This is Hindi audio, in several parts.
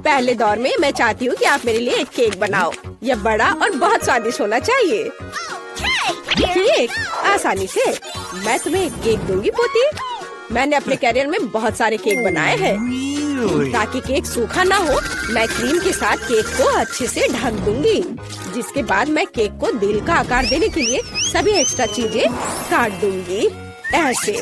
पहले दौर में मैं चाहती हूँ कि आप मेरे लिए एक केक बनाओ। यह बड़ा और बहुत स्वादिष्ट होना चाहिए। केक आसानी से। मैं तुम्हें एक केक दूंगी पोती। मैंने अपने करियर में बहुत सारे केक बनाए हैं। ताकि केक सूखा ना हो, मैं क्रीम के साथ केक को अच्छे से ढक दूंगी। जिसके बाद मैं केक को दिल का आकार देने के लिए सभी एक्स्ट्रा चीजें काट दूंगी ऐसे।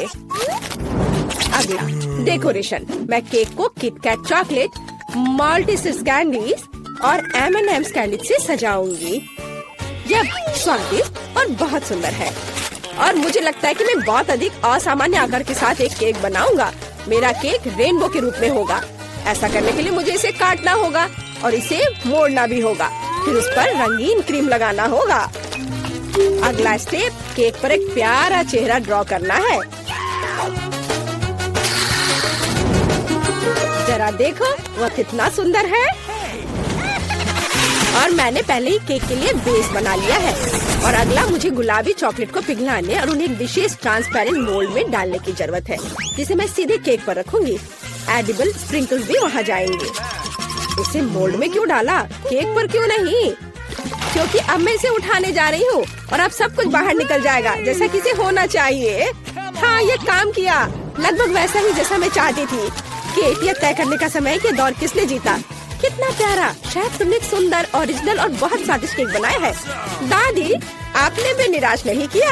अगला डेकोरेशन। मैं केक को किटकैट चॉकलेट, मल्टीसिस कैंडीज और M&M's कैंडी से सजाऊंगी। यह स्वादिष्ट और बहुत सुंदर है और मुझे लगता है कि मैं बहुत अधिक असामान्य आकार के साथ एक केक बनाऊंगा। मेरा केक रेनबो के रूप में होगा। ऐसा करने के लिए मुझे इसे काटना होगा और इसे मोड़ना भी होगा। फिर उस पर रंगीन क्रीम लगाना होगा। अगला स्टेप, केक पर एक प्यारा चेहरा ड्रॉ करना है। जरा देखो वह कितना सुंदर है। और मैंने पहले ही केक के लिए बेस बना लिया है। और अगला मुझे गुलाबी चॉकलेट को पिघलाने और उन्हें एक विशेष ट्रांसपेरेंट मोल्ड में डालने की जरूरत है, जिसे मैं सीधे केक पर रखूंगी। एडिबल स्प्रिंकल्स भी वहाँ जाएंगे। इसे मोल्ड में क्यों डाला, केक पर क्यों नहीं? क्योंकि अब मैं इसे उठाने जा रही हूँ और अब सब कुछ बाहर निकल जाएगा जैसा कि इसे होना चाहिए। हाँ, ये काम किया, लगभग वैसा ही जैसा मैं चाहती थी। केक यह तय करने का समय है कि दौर किसने जीता। कितना प्यारा। शायद तुमने एक सुंदर, ओरिजिनल और बहुत स्वादिष्ट केक बनाया है। दादी, आपने भी निराश नहीं किया।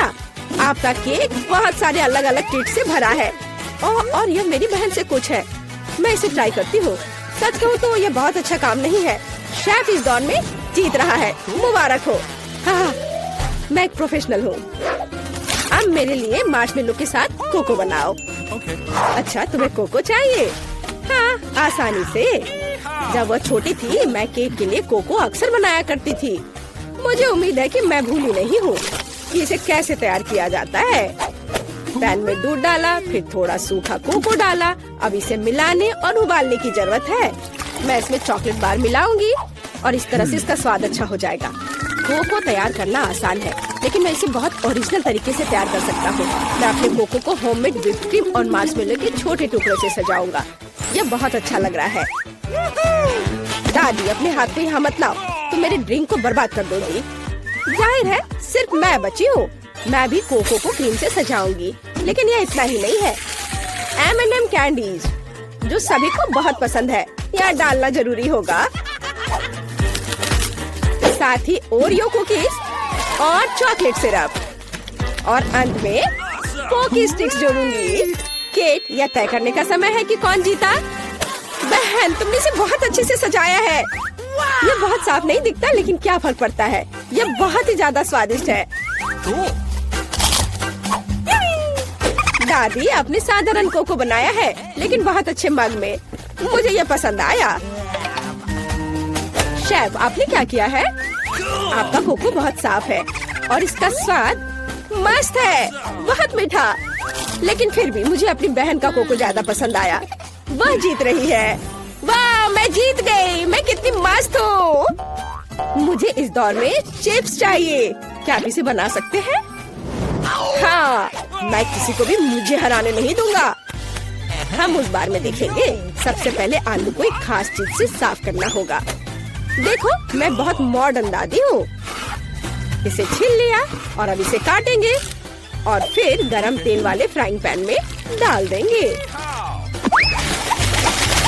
आपका केक बहुत सारे अलग अलग ट्रीट से भरा है। और यह मेरी बहन से कुछ है। मैं इसे ट्राई करती हूँ। सच कहूँ तो यह बहुत अच्छा काम नहीं है। शेफ इस दौर में जीत रहा है। मुबारक हो। हाँ, मैं एक प्रोफेशनल हूँ। अब मेरे लिए मार्शमेलो के साथ कोको बनाओ। अच्छा, तुम्हें कोको चाहिए? हाँ, आसानी से। जब वह छोटी थी मैं केक के लिए कोको अक्सर बनाया करती थी। मुझे उम्मीद है कि मैं भूली नहीं हूँ कि इसे कैसे तैयार किया जाता है। पैन में दूध डाला, फिर थोड़ा सूखा कोको डाला। अब इसे मिलाने और उबालने की जरूरत है। मैं इसमें चॉकलेट बार मिलाऊंगी और इस तरह से इसका स्वाद अच्छा हो जाएगा। कोको तैयार करना आसान है, लेकिन मैं इसे बहुत ओरिजिनल तरीके से तैयार कर सकता हूँ। मैं अपने कोको को होममेड व्हिप्ड क्रीम और मार्शमेलो के छोटे टुकड़ों से सजाऊंगा। यह बहुत अच्छा लग रहा है। दादी, अपने हाथ पे यहाँ मत लाओ, तुम मेरे ड्रिंक को बर्बाद कर दोगी। जाहिर है सिर्फ मैं बची हूँ। मैं भी कोको को क्रीम से सजाऊंगी। लेकिन यह इतना ही नहीं है। M&M कैंडीज जो सभी को बहुत पसंद है, यह डालना जरूरी होगा। साथ ही ओरियो कुकीज और चॉकलेट सिरप और अंत में पोकी स्टिक्स जोड़ूंगी। केक, यह तय करने का समय है कि कौन जीता। बहन, तुमने इसे बहुत अच्छे से सजाया है। यह बहुत साफ नहीं दिखता, लेकिन क्या फर्क पड़ता है। यह बहुत ही ज्यादा स्वादिष्ट है। दादी, आपने साधारण कोको बनाया है, लेकिन बहुत अच्छे मग में। मुझे यह पसंद आया। शेफ, आपने क्या किया है? आपका कोको बहुत साफ है और इसका स्वाद मस्त है, बहुत मीठा। लेकिन फिर भी मुझे अपनी बहन का कोको ज्यादा पसंद आया। वह जीत रही है। वाह, मैं जीत गई। मैं कितनी मस्त हूँ। मुझे इस दौर में चिप्स चाहिए। क्या आप इसे बना सकते हैं? हाँ, मैं किसी को भी मुझे हराने नहीं दूंगा। हम उस बार में देखेंगे। सबसे पहले आलू को एक खास चीज से साफ करना होगा। देखो, मैं बहुत मॉडर्न दादी हूँ। इसे छील लिया और अब इसे काटेंगे और फिर गरम तेल वाले फ्राइंग पैन में डाल देंगे।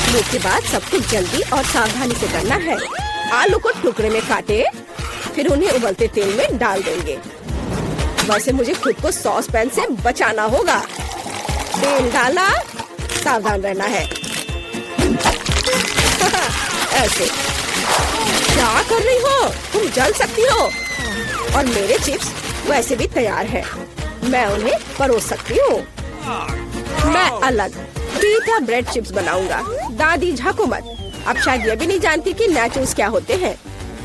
इसके बाद सब कुछ जल्दी और सावधानी से करना है। आलू को टुकड़े में काटे, फिर उन्हें उबलते तेल में डाल देंगे। वैसे मुझे खुद को सॉस पैन से बचाना होगा। तेल डाला, सावधान रहना है। ऐसे। क्या कर रही हो? तुम जल सकती हो। और मेरे चिप्स वैसे भी तैयार हैं। मैं उन्हें परोस सकती हूँ। मैं अलग पीटा ब्रेड चिप्स बनाऊंगा। दादी, झाको मत। अब शायद ये भी नहीं जानती कि नाचोस क्या होते हैं।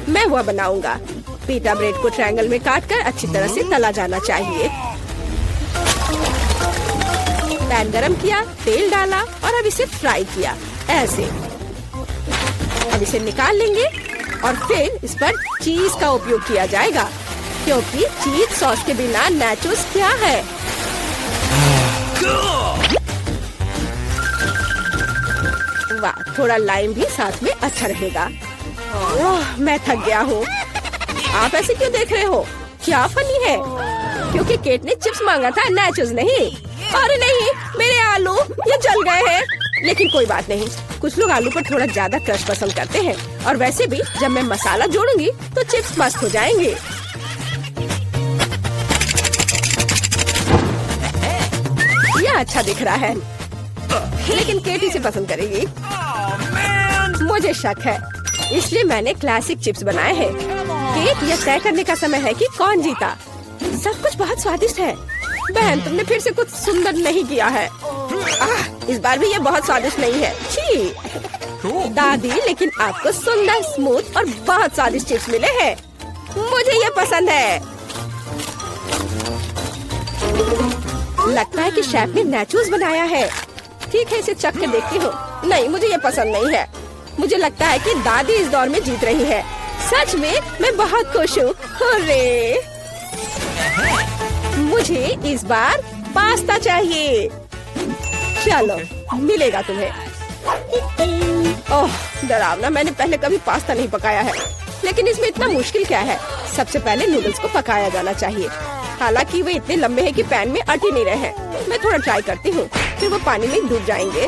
मैं वह बनाऊंगा। पीटा ब्रेड को ट्रायंगल में काटकर अच्छी तरह से तला जाना चाहिए। पैन गरम किया, तेल डाला और अब इसे फ्राई किया। ऐसे। अब इसे निकाल लेंगे और फिर इस पर चीज का उपयोग किया जाएगा, क्योंकि चीज सॉस के बिना नाचोस क्या है। वाह, थोड़ा लाइम भी साथ में अच्छा रहेगा। ओह, मैं थक गया हूँ। आप ऐसे क्यों देख रहे हो? क्या फनी है? क्योंकि केट ने चिप्स मांगा था, नाचोस नहीं। अरे नहीं, मेरे आलू ये जल गए हैं। लेकिन कोई बात नहीं, कुछ लोग आलू पर थोड़ा ज्यादा क्रश पसंद करते हैं। और वैसे भी जब मैं मसाला जोड़ूंगी तो चिप्स मस्त हो जाएंगे। यह अच्छा दिख रहा है, लेकिन केट इसे पसंद करेगी। मुझे शक है, इसलिए मैंने क्लासिक चिप्स बनाए हैं। केट, यह तय करने का समय है कि कौन जीता। सब कुछ बहुत स्वादिष्ट है। बहन, तुमने फिर से कुछ सुंदर नहीं किया है। इस बार भी ये बहुत स्वादिष्ट नहीं है। छी दादी, लेकिन आपको सुंदर, स्मूथ और बहुत स्वादिष्ट चिप्स मिले हैं। मुझे ये पसंद है। लगता है कि शेफ ने नाचोस बनाया है। ठीक है, इसे चख कर देखती हूँ। नहीं, मुझे ये पसंद नहीं है। मुझे लगता है कि दादी इस दौर में जीत रही है। सच में मैं बहुत खुश हूँ। हुर्रे! मुझे इस बार पास्ता चाहिए। चलो, मिलेगा तुम्हें। ओह, डरावना। मैंने पहले कभी पास्ता नहीं पकाया है, लेकिन इसमें इतना मुश्किल क्या है? सबसे पहले नूडल्स को पकाया जाना चाहिए। हालांकि वे इतने लंबे हैं कि पैन में अट ही नहीं रहे। मैं थोड़ा ट्राई करती हूँ, फिर वो पानी में डूब जाएंगे।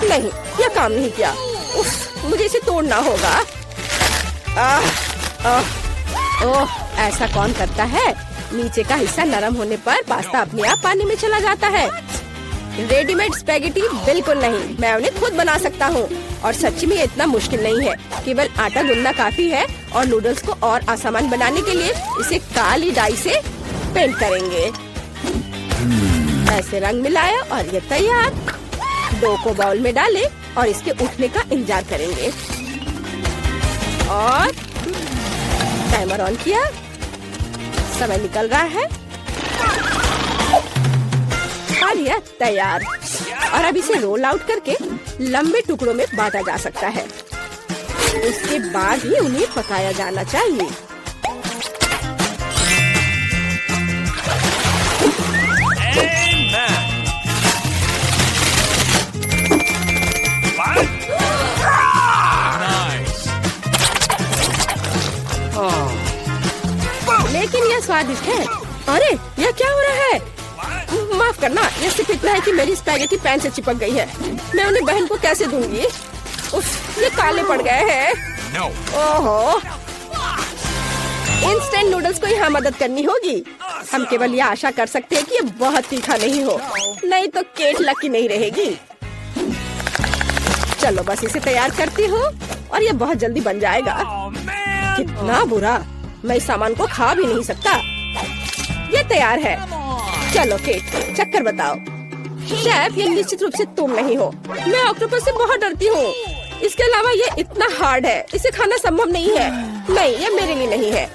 नहीं, यह काम नहीं किया। उफ, मुझे इसे तोड़ना होगा। ओह, ऐसा कौन करता है? नीचे का हिस्सा नरम होने पर पास्ता अपने आप पानी में चला जाता है। रेडीमेड स्पैगेटी बिल्कुल नहीं, मैं उन्हें खुद बना सकता हूँ। और सच्ची में इतना मुश्किल नहीं है। केवल आटा गूंदना काफी है। और नूडल्स को और आसान बनाने के लिए इसे काली डाई से पेंट करेंगे। ऐसे रंग मिलाया और ये तैयार। डो को बाउल में डालें और इसके उठने का इंतजार करेंगे। और टाइमर ऑन किया। समय निकल रहा है और यह तैयार। और अब इसे रोल आउट करके लंबे टुकड़ों में बांटा जा सकता है। उसके बाद ही उन्हें पकाया जाना चाहिए। लेकिन यह स्वादिष्ट है। अरे, यह क्या हो रहा है? माफ करना, यह सिर्फ इतना है कि मेरी स्पैगेटी पैन से चिपक गई है। मैं उन्हें बहन को कैसे दूंगी? उफ, ये काले पड़ गए हैं। ओहो, इंस्टेंट नूडल्स को यहाँ मदद करनी होगी। हम केवल यह आशा कर सकते हैं कि ये बहुत तीखा नहीं हो, नहीं तो केट लकी नहीं रहेगी। चलो, बस इसे तैयार करती हूँ और ये बहुत जल्दी बन जाएगा। कितना बुरा, मैं इस सामान को खा भी नहीं सकता। ये तैयार है। चलो केट, चक्कर बताओ। शेफ, ये निश्चित रूप से तुम नहीं हो। मैं ऑक्टोपस से बहुत डरती हूँ। इसके अलावा ये इतना हार्ड है, इसे खाना संभव नहीं है। नहीं, ये मेरे लिए नहीं है।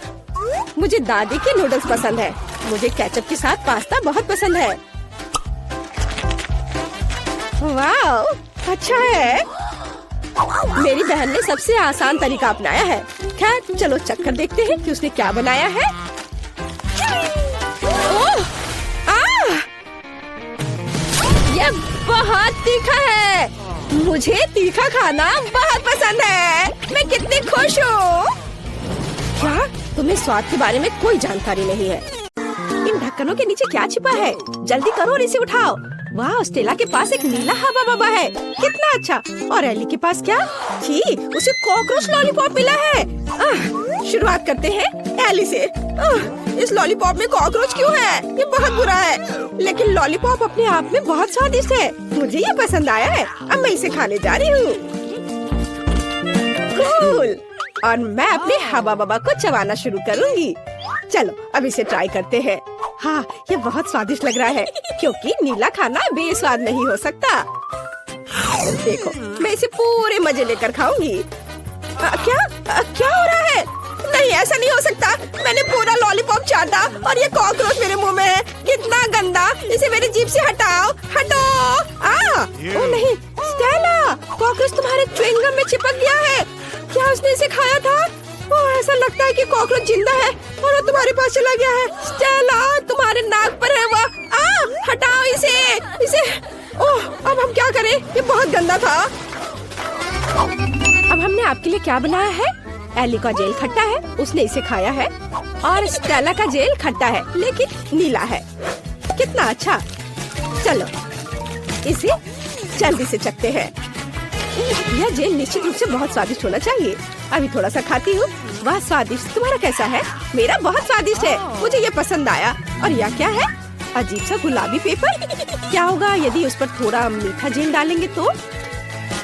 मुझे दादी के नूडल्स पसंद है। मुझे केचप के साथ पास्ता बहुत पसंद है। वाह, अच्छा है। मेरी बहन ने सबसे आसान तरीका अपनाया है। खैर, चलो चक्कर देखते हैं कि उसने क्या बनाया है। ओह, यह बहुत तीखा है। मुझे तीखा खाना बहुत पसंद है। मैं कितनी खुश हूँ। क्या तुम्हें स्वाद के बारे में कोई जानकारी नहीं है? इन ढक्कनों के नीचे क्या छिपा है? जल्दी करो और इसे उठाओ। वाह, स्टेला के पास एक नीला हवा बबा है। कितना अच्छा। और एली के पास क्या? छी, उसे कॉकरोच लॉलीपॉप मिला है। शुरुआत करते हैं एली से। इस लॉलीपॉप में कॉकरोच क्यों है? ये बहुत बुरा है। लेकिन लॉलीपॉप अपने आप में बहुत स्वादिष्ट है। मुझे ये पसंद आया है। अब मैं इसे खाने जा रही हूँ। कूल। और मैं अपने हवा बबा को चबाना शुरू करूँगी। चलो, अब इसे ट्राई करते हैं। हाँ, ये बहुत स्वादिष्ट लग रहा है, क्योंकि नीला खाना बेस्वाद नहीं हो सकता। देखो, मैं इसे पूरे मजे लेकर खाऊंगी। क्या हो रहा है? नहीं, ऐसा नहीं हो सकता। मैंने पूरा लॉलीपॉप चाटा और ये कॉकरोच मेरे मुंह में है। कितना गंदा। इसे मेरी जीभ से हटाओ। हटो। ओ नहीं, स्टेला, कॉकरोच तुम्हारे च्युइंगम में चिपक गया है। क्या उसने इसे खाया था? ओह, ऐसा लगता है कि कॉकरोच जिंदा है और वो तुम्हारे पास चला गया है। स्टेला, तुम्हारे नाक पर है वो। हटाओ इसे। ओह, अब हम क्या करें? ये बहुत गंदा था। हमने आपके लिए क्या बनाया है? एली का जेल खट्टा है, उसने इसे खाया है, और स्टेला का जेल खट्टा है लेकिन नीला है। कितना अच्छा। चलो इसे जल्दी से चखते हैं। यह जेल निश्चित रूप से बहुत स्वादिष्ट होना चाहिए। अभी थोड़ा सा खाती हूँ। वाह स्वादिष्ट। तुम्हारा कैसा है? मेरा बहुत स्वादिष्ट है, मुझे ये पसंद आया। और यह क्या है? अजीब सा गुलाबी पेपर। क्या होगा यदि उस पर थोड़ा मीठा जेल डालेंगे तो?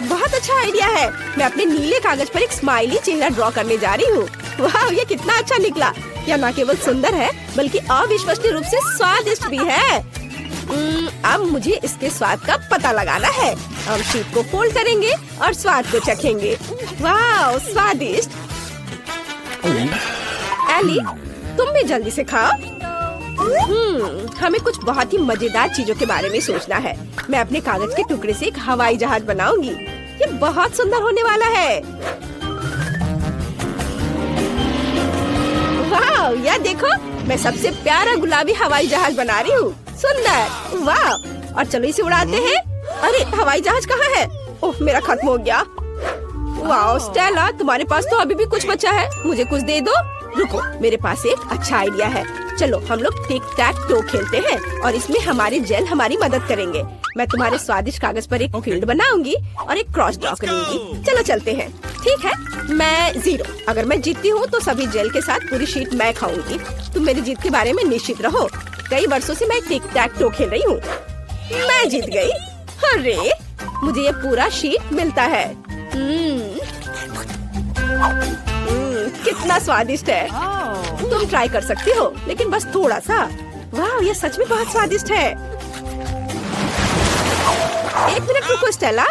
बहुत अच्छा आइडिया है। मैं अपने नीले कागज पर एक स्माइली चेहरा ड्रॉ करने जा रही हूँ। वाह ये कितना अच्छा निकला। यह न केवल सुंदर है बल्कि अविश्वसनीय रूप से स्वादिष्ट भी है। अब मुझे इसके स्वाद का पता लगाना है। हम शीट को फोल्ड करेंगे और स्वाद को चखेंगे। वाह स्वादिष्ट। एली तुम भी जल्दी से खाओ। हमें कुछ बहुत ही मजेदार चीजों के बारे में सोचना है। मैं अपने कागज के टुकड़े से एक हवाई जहाज बनाऊंगी। ये बहुत सुंदर होने वाला है। वाह यह देखो, मैं सबसे प्यारा गुलाबी हवाई जहाज बना रही हूँ। सुंदर। वाह। और चलो इसे उड़ाते हैं। अरे हवाई जहाज कहाँ है? ओह मेरा खत्म हो गया। वाह स्टेला तुम्हारे पास तो अभी भी कुछ बचा है, मुझे कुछ दे दो। रुको मेरे पास एक अच्छा आइडिया है। चलो हम लोग टिक टैक टो खेलते हैं और इसमें हमारे जेल हमारी मदद करेंगे। मैं तुम्हारे स्वादिष्ट कागज पर एक फील्ड बनाऊंगी और एक क्रॉस ड्रॉ करूंगी। चलो चलते हैं। ठीक है, मैं 0। अगर मैं जीतती हूँ तो सभी जेल के साथ पूरी शीट मैं खाऊंगी। तुम मेरी जीत के बारे में निश्चित रहो। कई वर्षों से मैं टिक टैक टो खेल रही हूँ। मैं जीत गई। अरे मुझे ये पूरा शीट मिलता है। कितना स्वादिष्ट है। तुम ट्राई कर सकती हो लेकिन बस थोड़ा सा। वाह ये सच में बहुत स्वादिष्ट है। एक मिनट रुको स्टेला,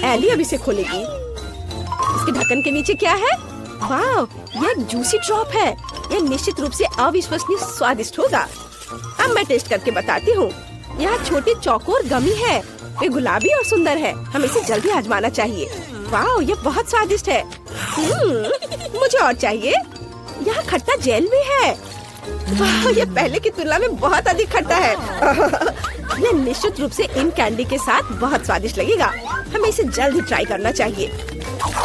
एली अभी से खोलेगी। इसके ढक्कन के नीचे क्या है? वाह ये एक जूसी ड्रॉप है। यह निश्चित रूप से अविश्वसनीय स्वादिष्ट होगा। अब मैं टेस्ट करके बताती हूँ। यह छोटी चौकोर गमी है। वे गुलाबी और सुंदर है। हमें इसे जल्दी आजमाना चाहिए। वाह ये बहुत स्वादिष्ट है। मुझे और चाहिए। यहाँ खट्टा जेल भी है। वाह ये पहले की तुलना में बहुत अधिक खट्टा है। यह निश्चित रूप से इन कैंडी के साथ बहुत स्वादिष्ट लगेगा। हमें इसे जल्दी ट्राई करना चाहिए।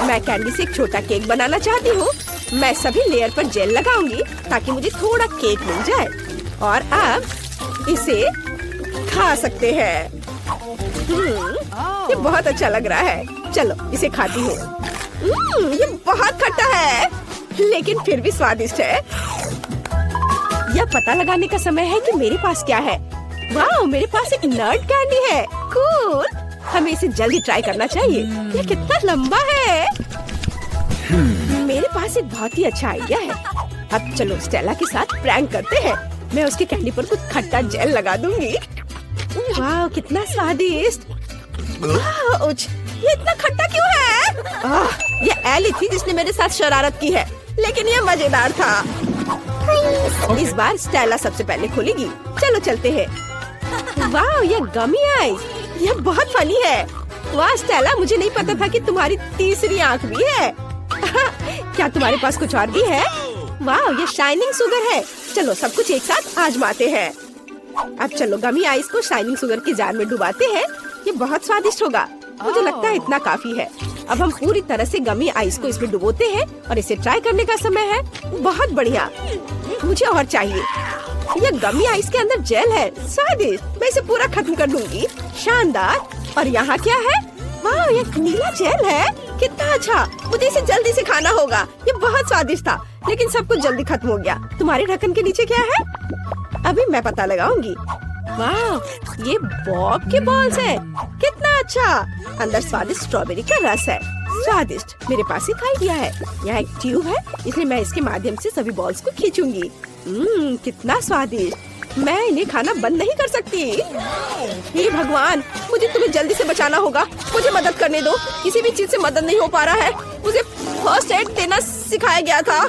मैं कैंडी से एक छोटा केक बनाना चाहती हूँ। मैं सभी लेयर पर जेल लगाऊंगी ताकि मुझे थोड़ा केक मिल जाए। और अब इसे खा सकते हैं। ये बहुत अच्छा लग रहा है। चलो इसे खाती हूँ। ये बहुत खट्टा है लेकिन फिर भी स्वादिष्ट है। यह पता लगाने का समय है कि मेरे पास क्या है। वाह मेरे पास एक नट कैंडी है। कूल। हमें इसे जल्दी ट्राई करना चाहिए। यह कितना लंबा है। मेरे पास एक बहुत ही अच्छा आइडिया है। अब चलो स्टेला के साथ प्रैंक करते हैं। मैं उसके कैंडी पर कुछ खट्टा जेल लगा दूंगी। वाह कितना स्वादिष्ट। ये इतना खट्टा क्यों है? ये एली थी जिसने मेरे साथ शरारत की है लेकिन ये मजेदार था। इस बार स्टेला सबसे पहले खोलेगी। चलो चलते हैं। वाह ये गमी आइस, ये बहुत फनी है। वाह स्टेला मुझे नहीं पता था कि तुम्हारी तीसरी आंख भी है। क्या तुम्हारे पास कुछ और भी है? वाह ये शाइनिंग शुगर है। चलो सब कुछ एक साथ आजमाते हैं। अब चलो गमी आइस को शाइनिंग शुगर की जार में डुबाते हैं। ये बहुत स्वादिष्ट होगा। मुझे लगता है इतना काफी है। अब हम पूरी तरह से गमी आइस को इसमें डुबोते हैं और इसे ट्राई करने का समय है। बहुत बढ़िया। मुझे और चाहिए। ये गमी आइस के अंदर जेल है। स्वादिष्ट। मैं इसे पूरा खत्म कर दूंगी। शानदार। और यहाँ क्या है? वाह ये नीला जेल है। कितना अच्छा। मुझे इसे जल्दी से खाना होगा। ये बहुत स्वादिष्ट था लेकिन सब कुछ जल्दी खत्म हो गया। तुम्हारे ढक्कन के नीचे क्या है? अभी मैं पता लगाऊंगी। वाह ये बॉब के बॉल्स है। कितना अच्छा। अंदर स्वादिष्ट स्ट्रॉबेरी का रस है। स्वादिष्ट। मेरे पास एक आइडिया है। यहाँ एक ट्यूब है इसलिए मैं इसके माध्यम से सभी बॉल्स को खींचूंगी। कितना स्वादिष्ट। मैं इन्हें खाना बंद नहीं कर सकती। हे भगवान मुझे तुम्हें जल्दी से बचाना होगा। मुझे मदद करने दो। किसी भी चीज से मदद नहीं हो पा रहा है। मुझे फर्स्ट एड देना सिखाया गया था।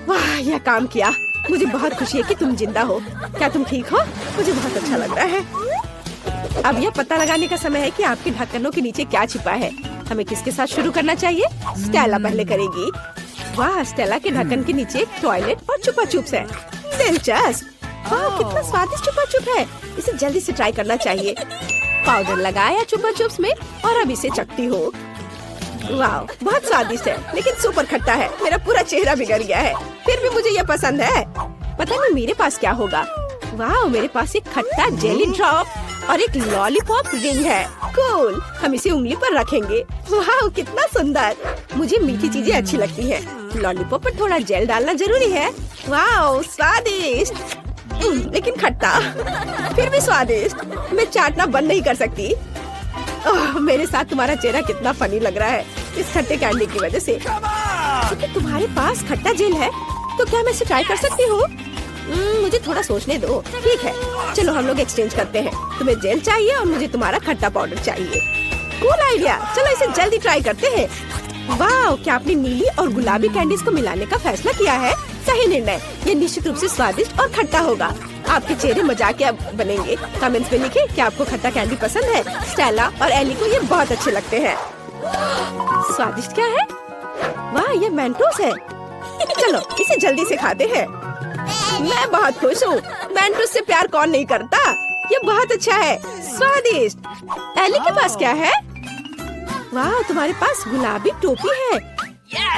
वाह यह काम किया। मुझे बहुत खुशी है कि तुम जिंदा हो। क्या तुम ठीक हो? मुझे बहुत अच्छा लग रहा है। अब यह पता लगाने का समय है कि आपके ढक्कनों के नीचे क्या छिपा है। हमें किसके साथ शुरू करना चाहिए? स्टेला पहले करेगी। वाह स्टेला के ढक्कन के नीचे एक टॉयलेट और छुपा चुप्स है। दिलचस्प। वाह कितना स्वादिष्ट छुपा चुप है। इसे जल्दी से ट्राई करना चाहिए। पाउडर लगाया छुपा चुप्स में और अब इसे चखती हो। वाह, बहुत स्वादिष्ट है, लेकिन सुपर खट्टा है। मेरा पूरा चेहरा बिगड़ गया है। फिर भी मुझे ये पसंद है। पता नहीं मेरे पास क्या होगा। वाह, मेरे पास एक खट्टा जेली ड्रॉप और एक लॉलीपॉप रिंग है। कूल, हम इसे उंगली पर रखेंगे। वाह, कितना सुंदर। मुझे मीठी चीजें अच्छी लगती है। लॉलीपॉप पर थोड़ा जेल डालना जरूरी है। वाह, स्वादिष्ट, लेकिन खट्टा, फिर भी स्वादिष्ट। मैं चाटना बंद नहीं कर सकती। मेरे साथ तुम्हारा चेहरा कितना फनी लग रहा है इस खट्टे कैंडी की वजह से। क्योंकि तुम्हारे पास खट्टा जेल है, तो क्या मैं इसे ट्राई कर सकती हूँ? मुझे थोड़ा सोचने दो। ठीक है, चलो हम लोग एक्सचेंज करते हैं। तुम्हें जेल चाहिए और मुझे तुम्हारा खट्टा पाउडर चाहिए। कूल आइडिया, चलो इसे जल्दी ट्राई करते हैं। वाह, क्या आपने नीली और गुलाबी कैंडीज को मिलाने का फैसला किया है? सही निर्णय। ये निश्चित रूप से स्वादिष्ट और खट्टा होगा। आपके चेहरे मजाकिया बनेंगे। कमेंट्स में लिखें कि आपको खट्टा कैंडी पसंद है। स्टेला और एली को ये बहुत अच्छे लगते हैं। स्वादिष्ट क्या है? वाह, ये मेंटोस है। चलो इसे जल्दी से खाते हैं। मैं बहुत खुश हूँ। मेंटोस से प्यार कौन नहीं करता? ये बहुत अच्छा है, स्वादिष्ट। एली के पास क्या है? वाह, तुम्हारे पास गुलाबी टोपी है,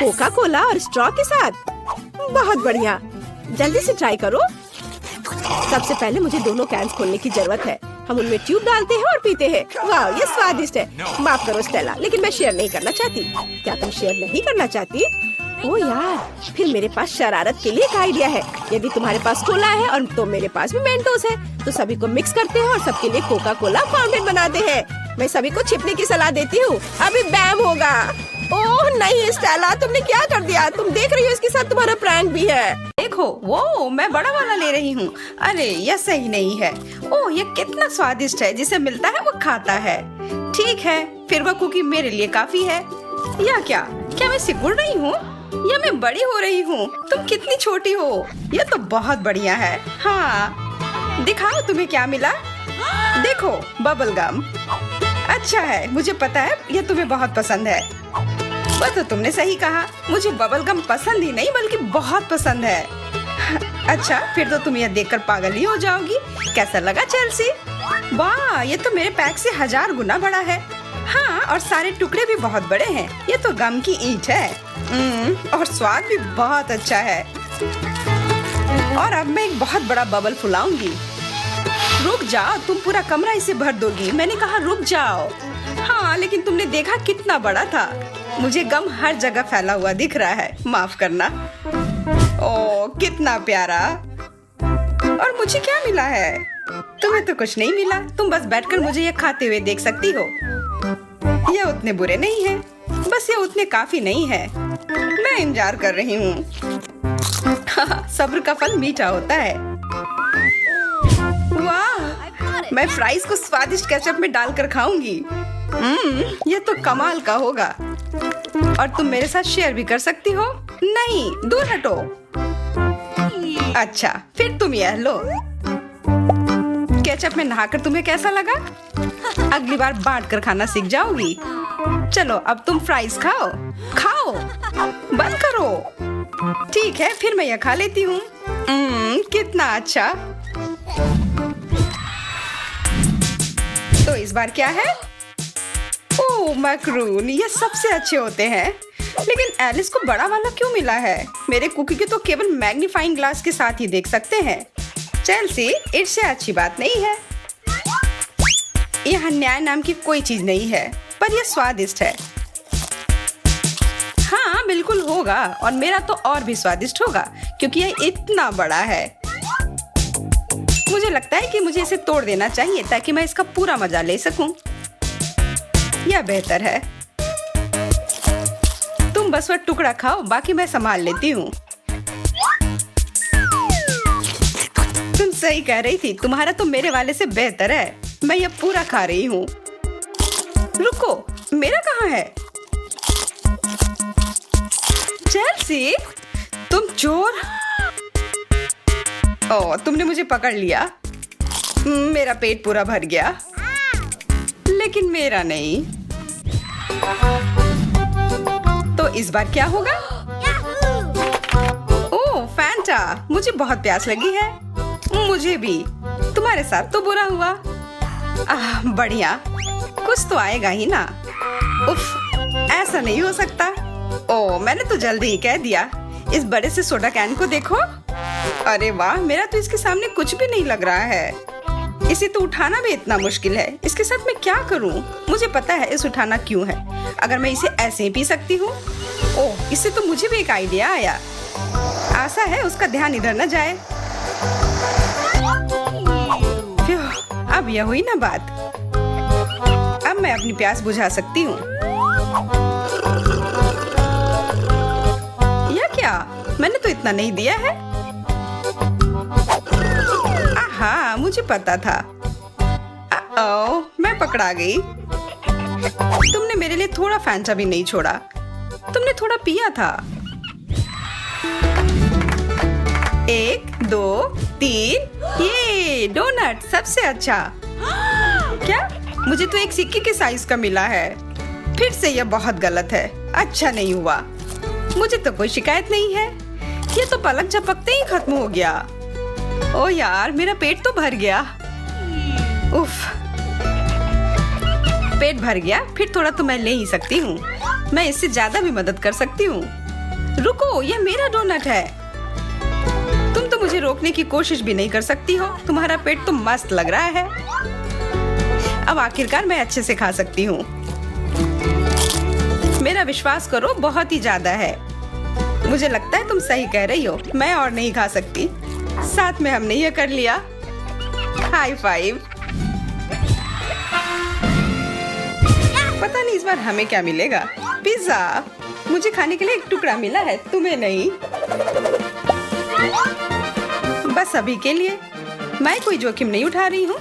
कोका कोला और स्ट्रॉ के साथ। बहुत बढ़िया, जल्दी से ट्राई करो। सबसे पहले मुझे दोनों कैंस खोलने की जरूरत है। हम उनमें ट्यूब डालते हैं और पीते हैं। वाह, ये स्वादिष्ट है। माफ करो स्टेला, लेकिन मैं शेयर नहीं करना चाहती। क्या तुम शेयर नहीं करना चाहती? ओ यार, फिर मेरे पास शरारत के लिए एक आइडिया है। यदि तुम्हारे पास कोला है और तो मेरे पास भी मेंटोस है, तो सभी को मिक्स करते हैं और सबके लिए कोका कोला फाउंटेन बनाते हैं। मैं सभी को छिपने की सलाह देती हूँ। अभी बैम होगा। ओह नहीं स्टेला, तुमने क्या कर दिया? तुम देख रही हो इसके साथ तुम्हारा प्रैंक भी है। देखो, वो मैं बड़ा वाला ले रही हूँ। अरे यह सही नहीं है। ओह, ये कितना स्वादिष्ट है। जिसे मिलता है वो खाता है। ठीक है, फिर वह कुकी मेरे लिए काफी है। या क्या मैं सिकुड़ रही हूँ या मैं बड़ी हो रही हूँ? तुम कितनी छोटी हो। यह तो बहुत बढ़िया है। हाँ, दिखाओ तुम्हें क्या मिला। देखो, बबल गम। अच्छा है, मुझे पता है यह तुम्हें बहुत पसंद है। वह तो तुमने सही कहा, मुझे बबल गम पसंद ही नहीं बल्कि बहुत पसंद है। अच्छा, फिर तो तुम यह देखकर पागल ही हो जाओगी। कैसा लगा चेल्सी? वाह, ये तो मेरे पैक से 1000 गुना बड़ा है। हाँ, और सारे टुकड़े भी बहुत बड़े हैं। ये तो गम की ईंट है। और स्वाद भी बहुत अच्छा है। और अब मैं एक बहुत बड़ा बबल फुलाऊंगी। रुक जाओ, तुम पूरा कमरा इसे भर दोगी। मैंने कहा रुक जाओ। हाँ, लेकिन तुमने देखा कितना बड़ा था। मुझे गम हर जगह फैला हुआ दिख रहा है। माफ करना। ओह, कितना प्यारा। और मुझे क्या मिला है? तुम्हें तो कुछ नहीं मिला। तुम बस बैठकर मुझे ये खाते हुए देख सकती हो। ये उतने बुरे नहीं है, बस ये उतने काफी नहीं है। मैं इंतजार कर रही हूँ। सब्र का फल मीठा होता है। वाह, मैं फ्राइज को स्वादिष्ट केचप में डालकर खाऊंगी। ये तो कमाल का होगा। और तुम मेरे साथ शेयर भी कर सकती हो। नहीं, दूर हटो। अच्छा, फिर तुम यह लो। केचप में नहाकर तुम्हें कैसा लगा? अगली बार बांट कर खाना सीख जाओगी। चलो, अब तुम फ्राइज खाओ। खाओ, बंद करो। ठीक है, फिर मैं यह खा लेती हूँ। कितना अच्छा। तो इस बार क्या है? ओह, मैक्रून। ये सबसे अच्छे होते हैं। लेकिन एलिस को बड़ा वाला क्यों मिला है? मेरे कुकी के तो केवल मैग्नीफाइंग ग्लास के साथ ही देख सकते हैं। चेल्सी, इससे अच्छी बात नहीं है। यहाँ न्याय नाम की कोई चीज नहीं है, पर यह स्वादिष्ट है। हाँ, बिल्कुल होगा। और मेरा तो और भी स्वादिष्ट होगा क्योंकि यह इतना बड़ा है। मुझे लगता है कि मुझे इसे तोड़ देना चाहिए ताकि मैं इसका पूरा मजा ले सकूं। यह बेहतर है। तुम बस वह टुकड़ा खाओ, बाकी मैं संभाल लेती हूँ। तुम सही कह रही थी, तुम्हारा तो मेरे वाले से बेहतर है। मैं यह पूरा खा रही हूँ। रुको, मेरा कहाँ है? चेल्सी, तुम चोर। ओह, तुमने मुझे पकड़ लिया। मेरा पेट पूरा भर गया, लेकिन मेरा नहीं। तो इस बार क्या होगा? ओह, फैंटा। मुझे बहुत प्यास लगी है। मुझे भी। तुम्हारे साथ तो बुरा हुआ। बढ़िया, कुछ तो आएगा ही ना। उफ, ऐसा नहीं हो सकता। ओ, मैंने तो जल्दी ही कह दिया। इस बड़े से सोडा कैन को देखो। अरे वाह, मेरा तो इसके सामने कुछ भी नहीं लग रहा है। इसे तो उठाना भी इतना मुश्किल है। इसके साथ मैं क्या करूं? मुझे पता है इसे उठाना क्यों है। अगर मैं इसे ऐसे ही पी सकती हूँ। ओह, इससे तो मुझे भी एक आइडिया आया। आशा है उसका ध्यान इधर न जाए। अब यह हुई ना बात। अब मैं अपनी प्यास बुझा सकती हूँ। या क्या? मैंने तो इतना नहीं दिया है। आहा, मुझे पता था। ओ, मैं पकड़ा गई। तुमने मेरे लिए थोड़ा फैंटा भी नहीं छोड़ा। तुमने थोड़ा पिया था। 1, 2, 3। ये डोनट सबसे अच्छा। क्या? मुझे तो एक सिक्के के साइज का मिला है। फिर से यह बहुत गलत है। अच्छा नहीं हुआ। मुझे तो कोई शिकायत नहीं है। ये तो पलक झपकते ही खत्म हो गया। ओ यार, मेरा पेट तो भर गया। उफ, पेट भर गया। फिर थोड़ा तो मैं ले ही सकती हूँ। मैं इससे ज्यादा भी मदद कर सकती हूँ। रुको, यह मेरा डोनट है। तुम तो मुझे रोकने की कोशिश भी नहीं कर सकती हो। तुम्हारा पेट तो मस्त लग रहा है। अब आखिरकार मैं अच्छे से खा सकती हूँ। मेरा विश्वास करो, बहुत ही ज्यादा है। मुझे लगता है तुम सही कह रही हो। मैं और नहीं खा सकती। साथ में हमने यह कर लिया। High five. पता नहीं इस बार हमें क्या मिलेगा। पिज्जा। मुझे खाने के लिए एक टुकड़ा मिला है, तुम्हें नहीं। बस अभी के लिए। मैं कोई जोखिम नहीं उठा रही हूँ।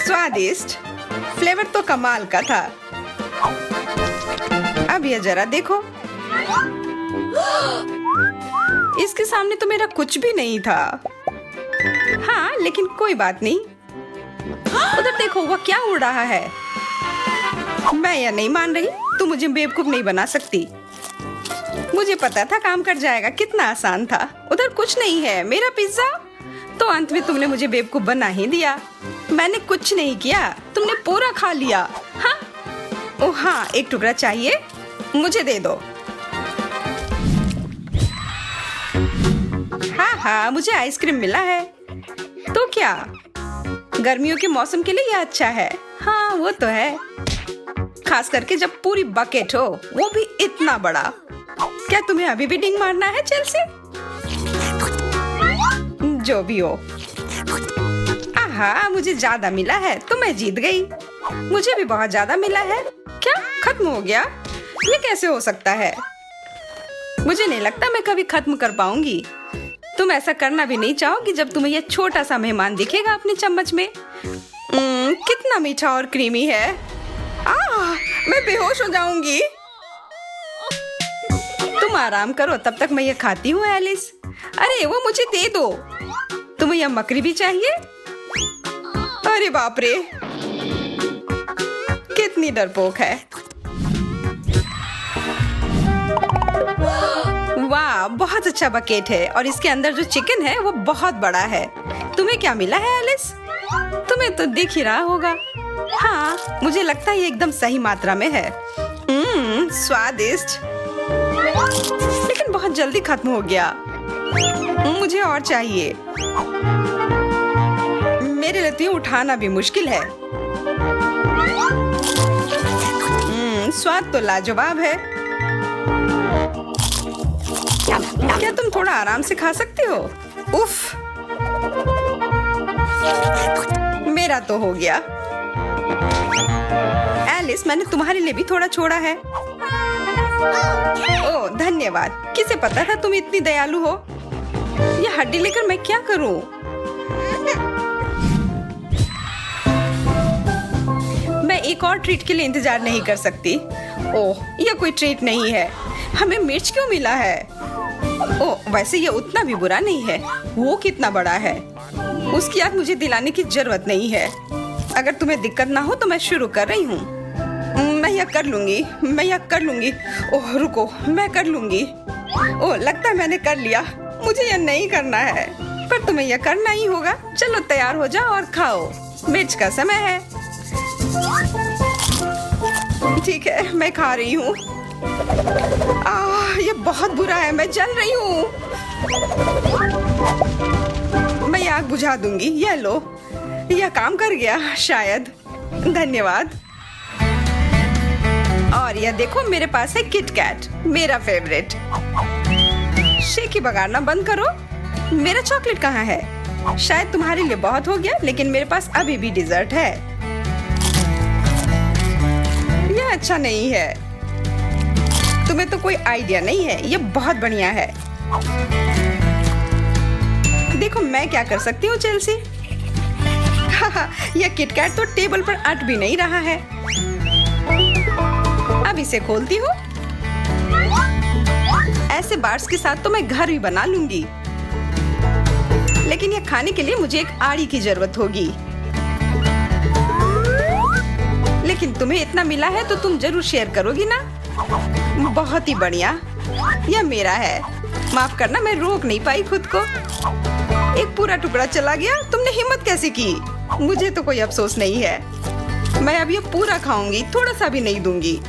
स्वादिष्ट। फ्लेवर तो कमाल का था। अब ये जरा देखो। इसके सामने तो मेरा कुछ भी नहीं था। हाँ, लेकिन कोई बात नहीं। उधर देखो, वह क्या उड़ रहा है। मैं यह नहीं मान रही। तू मुझे बेवकूफ नहीं बना सकती। मुझे पता था काम कर जाएगा। कितना आसान था। उधर कुछ नहीं है। मेरा पिज्जा। तो अंत में तुमने मुझे बेवकूफ बना ही दिया। मैंने कुछ नहीं किया। तुमने पूरा खा लिया। हाँ? ओह हाँ, एक टुकड़ा चाहिए। मुझे दे दो। हाँ हाँ, मुझे आइसक्रीम मिला है। तो क्या? गर्मियों के मौसम के लिए यह अच्छा है। हाँ, वो तो है। खास करके जब पूरी बकेट हो, वो भी इतना बड़ा। क्या तुम्हें अभी भी डिंग मारना है चेल्सी? जो भी हो। आहा, मुझे ज्यादा मिला है तो मैं जीत गई। मुझे भी बहुत ज्यादा मिला है। क्या? खत्म हो गया? ये कैसे हो सकता है? मुझे नहीं लगता मैं कभी खत्म कर पाऊंगी। तुम ऐसा करना भी नहीं चाहोगी जब तुम्हें यह छोटा सा मेहमान दिखेगा अपने चम्मच में। कितना मीठा और क्रीमी है। मैं बेहोश हो जाऊंगी। तुम आराम करो, तब तक मैं ये खाती हूँ एलिस। अरे वो मुझे दे दो। तुम्हें यह मकड़ी भी चाहिए? अरे बाप रे, कितनी डरपोक है। वाह, बहुत अच्छा बकेट है और इसके अंदर जो चिकन है वो बहुत बड़ा है। तुम्हें क्या मिला है एलिस? तुम्हें तो दिख ही रहा होगा। हाँ, मुझे लगता है ये एकदम सही मात्रा में है। स्वादिष्ट, लेकिन बहुत जल्दी खत्म हो गया। मुझे और चाहिए। मेरे लिए तो उठाना भी मुश्किल है। स्वाद तो लाजवाब है। क्या तुम थोड़ा आराम से खा सकते हो? उफ, मेरा तो हो गया। एलिस, मैंने तुम्हारे लिए भी थोड़ा छोड़ा है। ओह, धन्यवाद। किसे पता था तुम इतनी दयालु हो। ये हड्डी लेकर मैं क्या करूं? मैं एक और ट्रीट के लिए इंतजार नहीं कर सकती। ओह, यह कोई ट्रीट नहीं है। हमें मिर्च क्यों मिला है? ओह, वैसे ये उतना भी बुरा नहीं है। वो कितना बड़ा है। उसकी याद मुझे दिलाने की जरूरत नहीं है। अगर तुम्हें दिक्कत ना हो तो मैं शुरू कर रही हूँ। मैं यह कर लूंगी। ओह रुको, मैं कर लूंगी। ओह, लगता है मैंने कर लिया। मुझे यह नहीं करना है, पर तुम्हें यह करना ही होगा। चलो तैयार हो जाओ और खाओ। मिर्च का समय है। ठीक है, मैं खा रही हूँ। ये बहुत बुरा है, मैं जल रही हूँ। मैं आग बुझा दूंगी। ये लो, यह काम कर गया शायद। धन्यवाद। और यह देखो, मेरे पास है किट कैट, मेरा फेवरेट। शेकी बगाड़ना बंद करो। मेरा चॉकलेट कहाँ है? शायद तुम्हारे लिए बहुत हो गया, लेकिन मेरे पास अभी भी डिजर्ट है। यह अच्छा नहीं है। तुम्हें तो कोई आइडिया नहीं है। यह बहुत बढ़िया है। देखो मैं क्या कर सकती हूँ चेल्सी। यह किटकैट तो टेबल पर अट भी नहीं रहा है। अब इसे खोलती हूँ। ऐसे बार्स के साथ तो मैं घर भी बना लूंगी, लेकिन यह खाने के लिए मुझे एक आड़ी की जरूरत होगी। लेकिन तुम्हें इतना मिला है तो तुम जरूर शेयर करोगी ना? बहुत ही बढ़िया। यह मेरा है। माफ करना, मैं रोक नहीं पाई खुद को। एक पूरा टुकड़ा चला गया। तुमने हिम्मत कैसे की? मुझे तो कोई अफसोस नहीं है। मैं अब ये पूरा खाऊंगी, थोड़ा सा भी नहीं दूंगी।